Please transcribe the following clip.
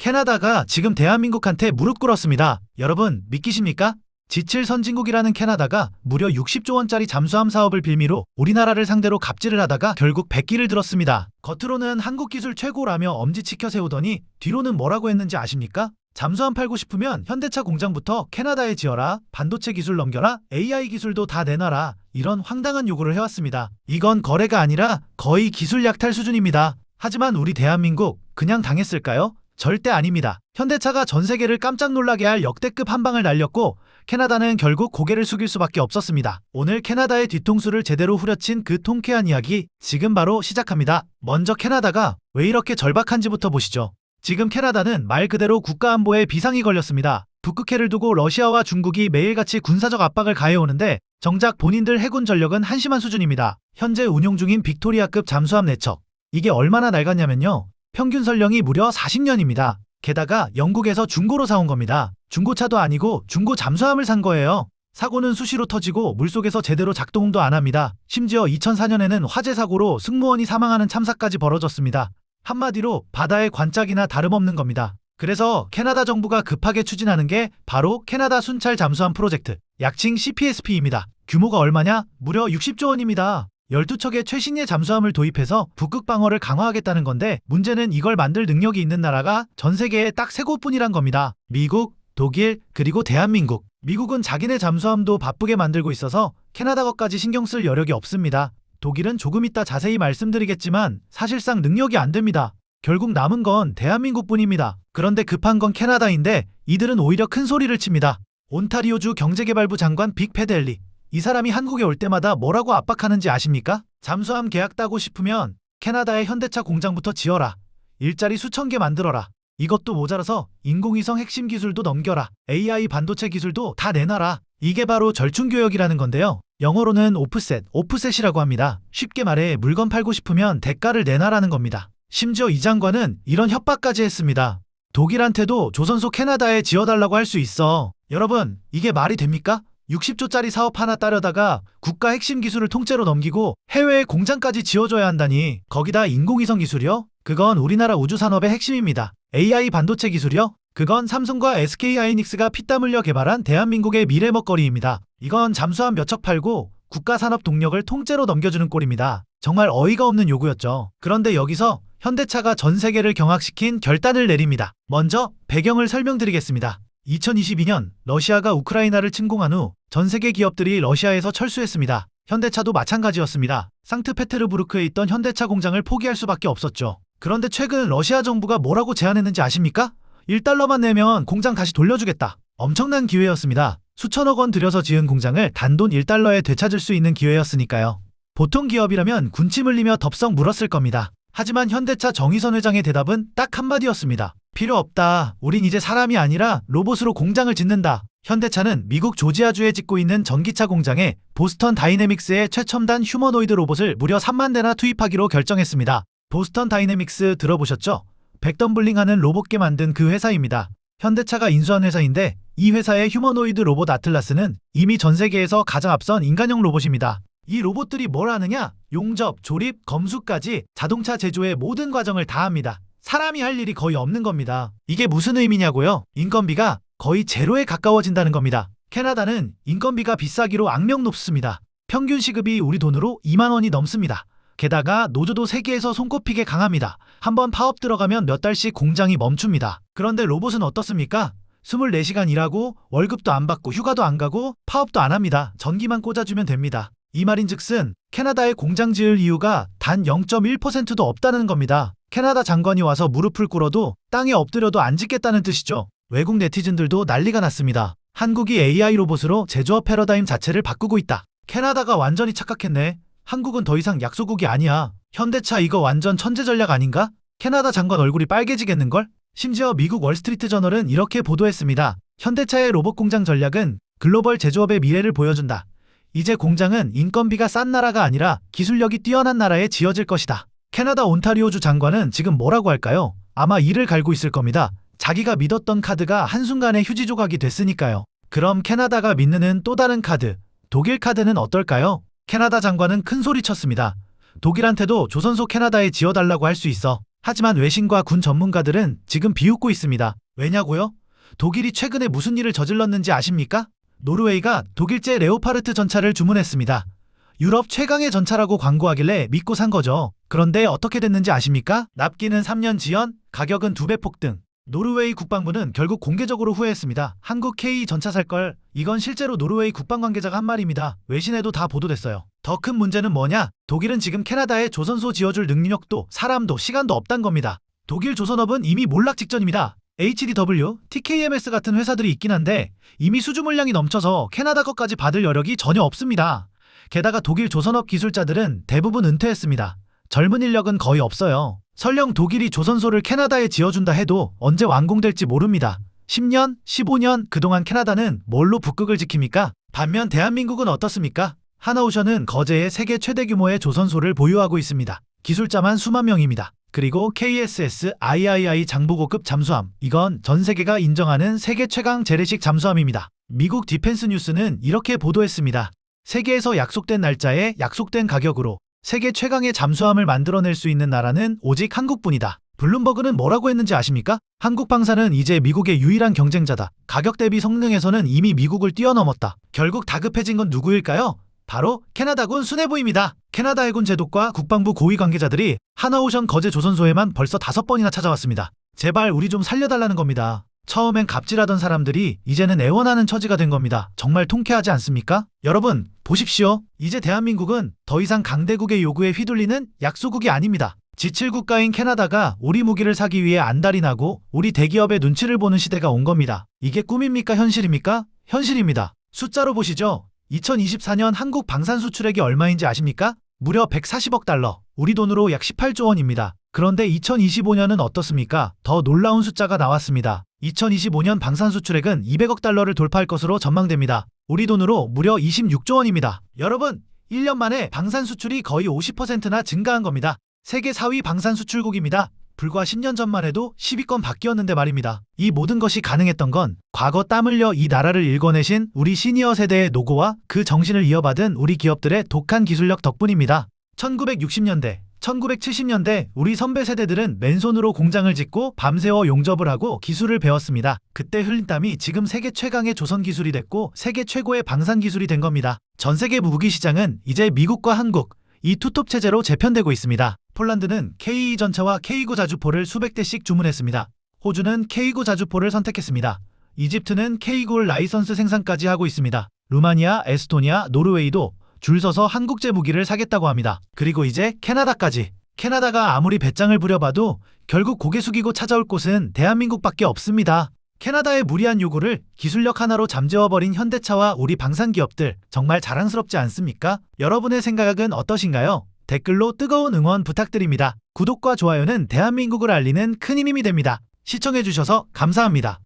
캐나다가 지금 대한민국한테 무릎 꿇었습니다. 여러분 믿기십니까? 지칠 선진국이라는 캐나다가 무려 60조 원짜리 잠수함 사업을 빌미로 우리나라를 상대로 갑질을 하다가 결국 백기를 들었습니다. 겉으로는 한국 기술 최고라며 엄지치켜 세우더니 뒤로는 뭐라고 했는지 아십니까? 잠수함 팔고 싶으면 현대차 공장부터 캐나다에 지어라, 반도체 기술 넘겨라, AI 기술도 다 내놔라, 이런 황당한 요구를 해왔습니다. 이건 거래가 아니라 거의 기술 약탈 수준입니다. 하지만 우리 대한민국 그냥 당했을까요? 절대 아닙니다. 현대차가 전 세계를 깜짝 놀라게 할 역대급 한 방을 날렸고 캐나다는 결국 고개를 숙일 수밖에 없었습니다. 오늘 캐나다의 뒤통수를 제대로 후려친 그 통쾌한 이야기 지금 바로 시작합니다. 먼저 캐나다가 왜 이렇게 절박한지부터 보시죠. 지금 캐나다는 말 그대로 국가안보에 비상이 걸렸습니다. 북극해를 두고 러시아와 중국이 매일같이 군사적 압박을 가해오는데 정작 본인들 해군 전력은 한심한 수준입니다. 현재 운용 중인 빅토리아급 잠수함 4척. 이게 얼마나 낡았냐면요. 평균 설령이 무려 40년입니다. 게다가 영국에서 중고로 사온 겁니다. 중고차도 아니고 중고 잠수함을 산 거예요. 사고는 수시로 터지고 물속에서 제대로 작동도 안 합니다. 심지어 2004년에는 화재 사고로 승무원이 사망하는 참사까지 벌어졌습니다. 한마디로 바다의 관짝이나 다름없는 겁니다. 그래서 캐나다 정부가 급하게 추진하는 게 바로 캐나다 순찰 잠수함 프로젝트, 약칭 CPSP입니다. 규모가 얼마냐? 무려 60조 원입니다. 12척의 최신의 잠수함을 도입해서 북극 방어를 강화하겠다는 건데 문제는 이걸 만들 능력이 있는 나라가 전 세계에 딱 3곳뿐이란 겁니다. 미국, 독일, 그리고 대한민국. 미국은 자기네 잠수함도 바쁘게 만들고 있어서 캐나다 것까지 신경 쓸 여력이 없습니다. 독일은 조금 이따 자세히 말씀드리겠지만 사실상 능력이 안 됩니다. 결국 남은 건 대한민국뿐입니다. 그런데 급한 건 캐나다인데 이들은 오히려 큰 소리를 칩니다. 온타리오주 경제개발부 장관 빅 페델리. 이 사람이 한국에 올 때마다 뭐라고 압박하는지 아십니까? 잠수함 계약 따고 싶으면 캐나다의 현대차 공장부터 지어라. 일자리 수천 개 만들어라. 이것도 모자라서 인공위성 핵심 기술도 넘겨라. AI 반도체 기술도 다 내놔라. 이게 바로 절충교역이라는 건데요. 영어로는 오프셋이라고 합니다. 쉽게 말해 물건 팔고 싶으면 대가를 내놔라는 겁니다. 심지어 이 장관은 이런 협박까지 했습니다. 독일한테도 조선소 캐나다에 지어달라고 할 수 있어. 여러분, 이게 말이 됩니까? 60조짜리 사업 하나 따려다가 국가 핵심 기술을 통째로 넘기고 해외에 공장까지 지어줘야 한다니. 거기다 인공위성 기술이요? 그건 우리나라 우주산업의 핵심입니다. AI 반도체 기술이요? 그건 삼성과 SK하이닉스가 피땀 흘려 개발한 대한민국의 미래 먹거리입니다. 이건 잠수함 몇 척 팔고 국가 산업 동력을 통째로 넘겨주는 꼴입니다. 정말 어이가 없는 요구였죠. 그런데 여기서 현대차가 전 세계를 경악시킨 결단을 내립니다. 먼저 배경을 설명드리겠습니다. 2022년 러시아가 우크라이나를 침공한 후 전 세계 기업들이 러시아에서 철수했습니다. 현대차도 마찬가지였습니다. 상트페테르부르크에 있던 현대차 공장을 포기할 수밖에 없었죠. 그런데 최근 러시아 정부가 뭐라고 제안했는지 아십니까? 1달러만 내면 공장 다시 돌려주겠다. 엄청난 기회였습니다. 수천억 원 들여서 지은 공장을 단돈 1달러에 되찾을 수 있는 기회였으니까요. 보통 기업이라면 군침 흘리며 덥석 물었을 겁니다. 하지만 현대차 정의선 회장의 대답은 딱 한마디였습니다. 필요 없다. 우린 이제 사람이 아니라 로봇으로 공장을 짓는다. 현대차는 미국 조지아주에 짓고 있는 전기차 공장에 보스턴 다이내믹스의 최첨단 휴머노이드 로봇을 무려 3만 대나 투입하기로 결정했습니다. 보스턴 다이내믹스 들어보셨죠? 백덤블링하는 로봇계 만든 그 회사입니다. 현대차가 인수한 회사인데 이 회사의 휴머노이드 로봇 아틀라스는 이미 전 세계에서 가장 앞선 인간형 로봇입니다. 이 로봇들이 뭘 하느냐? 용접, 조립, 검수까지 자동차 제조의 모든 과정을 다 합니다. 사람이 할 일이 거의 없는 겁니다. 이게 무슨 의미냐고요? 인건비가 거의 제로에 가까워진다는 겁니다. 캐나다는 인건비가 비싸기로 악명 높습니다. 평균 시급이 우리 돈으로 2만 원이 넘습니다. 게다가 노조도 세계에서 손꼽히게 강합니다. 한번 파업 들어가면 몇 달씩 공장이 멈춥니다. 그런데 로봇은 어떻습니까? 24시간 일하고 월급도 안 받고 휴가도 안 가고 파업도 안 합니다. 전기만 꽂아주면 됩니다. 이 말인즉슨 캐나다에 공장 지을 이유가 단 0.1%도 없다는 겁니다. 캐나다 장관이 와서 무릎을 꿇어도 땅에 엎드려도 안 짓겠다는 뜻이죠. 외국 네티즌들도 난리가 났습니다. 한국이 AI 로봇으로 제조업 패러다임 자체를 바꾸고 있다. 캐나다가 완전히 착각했네. 한국은 더 이상 약소국이 아니야. 현대차 이거 완전 천재 전략 아닌가? 캐나다 장관 얼굴이 빨개지겠는걸? 심지어 미국 월스트리트 저널은 이렇게 보도했습니다. 현대차의 로봇 공장 전략은 글로벌 제조업의 미래를 보여준다. 이제 공장은 인건비가 싼 나라가 아니라 기술력이 뛰어난 나라에 지어질 것이다. 캐나다 온타리오주 장관은 지금 뭐라고 할까요? 아마 이를 갈고 있을 겁니다. 자기가 믿었던 카드가 한순간에 휴지 조각이 됐으니까요. 그럼 캐나다가 믿는 또 다른 카드, 독일 카드는 어떨까요? 캐나다 장관은 큰 소리 쳤습니다. 독일한테도 조선소 캐나다에 지어달라고 할 수 있어. 하지만 외신과 군 전문가들은 지금 비웃고 있습니다. 왜냐고요? 독일이 최근에 무슨 일을 저질렀는지 아십니까? 노르웨이가 독일제 레오파르트 전차를 주문했습니다. 유럽 최강의 전차라고 광고하길래 믿고 산 거죠. 그런데 어떻게 됐는지 아십니까? 납기는 3년 지연, 가격은 2배 폭등. 노르웨이 국방부는 결국 공개적으로 후회했습니다. 한국 K 전차 살 걸. 이건 실제로 노르웨이 국방 관계자가 한 말입니다. 외신에도 다 보도됐어요. 더 큰 문제는 뭐냐? 독일은 지금 캐나다에 조선소 지어줄 능력도 사람도 시간도 없단 겁니다. 독일 조선업은 이미 몰락 직전입니다. HDW, TKMS 같은 회사들이 있긴 한데 이미 수주 물량이 넘쳐서 캐나다 것까지 받을 여력이 전혀 없습니다. 게다가 독일 조선업 기술자들은 대부분 은퇴했습니다. 젊은 인력은 거의 없어요. 설령 독일이 조선소를 캐나다에 지어준다 해도 언제 완공될지 모릅니다. 10년, 15년 그동안 캐나다는 뭘로 북극을 지킵니까? 반면 대한민국은 어떻습니까? 하나오션은 거제에 세계 최대 규모의 조선소를 보유하고 있습니다. 기술자만 수만 명입니다. 그리고 KSS III 장보고급 잠수함, 이건 전 세계가 인정하는 세계 최강 재래식 잠수함입니다. 미국 디펜스 뉴스는 이렇게 보도했습니다. 세계에서 약속된 날짜에 약속된 가격으로 세계 최강의 잠수함을 만들어낼 수 있는 나라는 오직 한국뿐이다. 블룸버그는 뭐라고 했는지 아십니까? 한국 방산은 이제 미국의 유일한 경쟁자다. 가격 대비 성능에서는 이미 미국을 뛰어넘었다. 결국 다급해진 건 누구일까요? 바로 캐나다군 수뇌부입니다. 캐나다 해군 제독과 국방부 고위 관계자들이 하나오션 거제 조선소에만 벌써 5번이나 찾아왔습니다. 제발 우리 좀 살려달라는 겁니다. 처음엔 갑질하던 사람들이 이제는 애원하는 처지가 된 겁니다. 정말 통쾌하지 않습니까? 여러분, 보십시오. 이제 대한민국은 더 이상 강대국의 요구에 휘둘리는 약소국이 아닙니다. 지칠 국가인 캐나다가 우리 무기를 사기 위해 안달이 나고 우리 대기업의 눈치를 보는 시대가 온 겁니다. 이게 꿈입니까? 현실입니까? 현실입니다. 숫자로 보시죠. 2024년 한국 방산 수출액이 얼마인지 아십니까? 무려 140억 달러, 우리 돈으로 약 18조 원입니다. 그런데 2025년은 어떻습니까? 더 놀라운 숫자가 나왔습니다. 2025년 방산 수출액은 200억 달러를 돌파할 것으로 전망됩니다. 우리 돈으로 무려 26조 원입니다. 여러분, 1년 만에 방산 수출이 거의 50%나 증가한 겁니다. 세계 4위 방산 수출국입니다. 불과 10년 전만 해도 10위권 밖이었는데 말입니다. 이 모든 것이 가능했던 건 과거 땀 흘려 이 나라를 일궈내신 우리 시니어 세대의 노고와 그 정신을 이어받은 우리 기업들의 독한 기술력 덕분입니다. 1960년대, 1970년대 우리 선배 세대들은 맨손으로 공장을 짓고 밤새워 용접을 하고 기술을 배웠습니다. 그때 흘린 땀이 지금 세계 최강의 조선 기술이 됐고 세계 최고의 방산 기술이 된 겁니다. 전 세계 무기 시장은 이제 미국과 한국, 이 투톱 체제로 재편되고 있습니다. 폴란드는 K2 전차와 K9 자주포를 수백 대씩 주문했습니다. 호주는 K9 자주포를 선택했습니다. 이집트는 K9 라이선스 생산까지 하고 있습니다. 루마니아, 에스토니아, 노르웨이도 줄 서서 한국제 무기를 사겠다고 합니다. 그리고 이제 캐나다까지. 캐나다가 아무리 배짱을 부려봐도 결국 고개 숙이고 찾아올 곳은 대한민국밖에 없습니다. 캐나다의 무리한 요구를 기술력 하나로 잠재워버린 현대차와 우리 방산기업들, 정말 자랑스럽지 않습니까? 여러분의 생각은 어떠신가요? 댓글로 뜨거운 응원 부탁드립니다. 구독과 좋아요는 대한민국을 알리는 큰 힘이 됩니다. 시청해주셔서 감사합니다.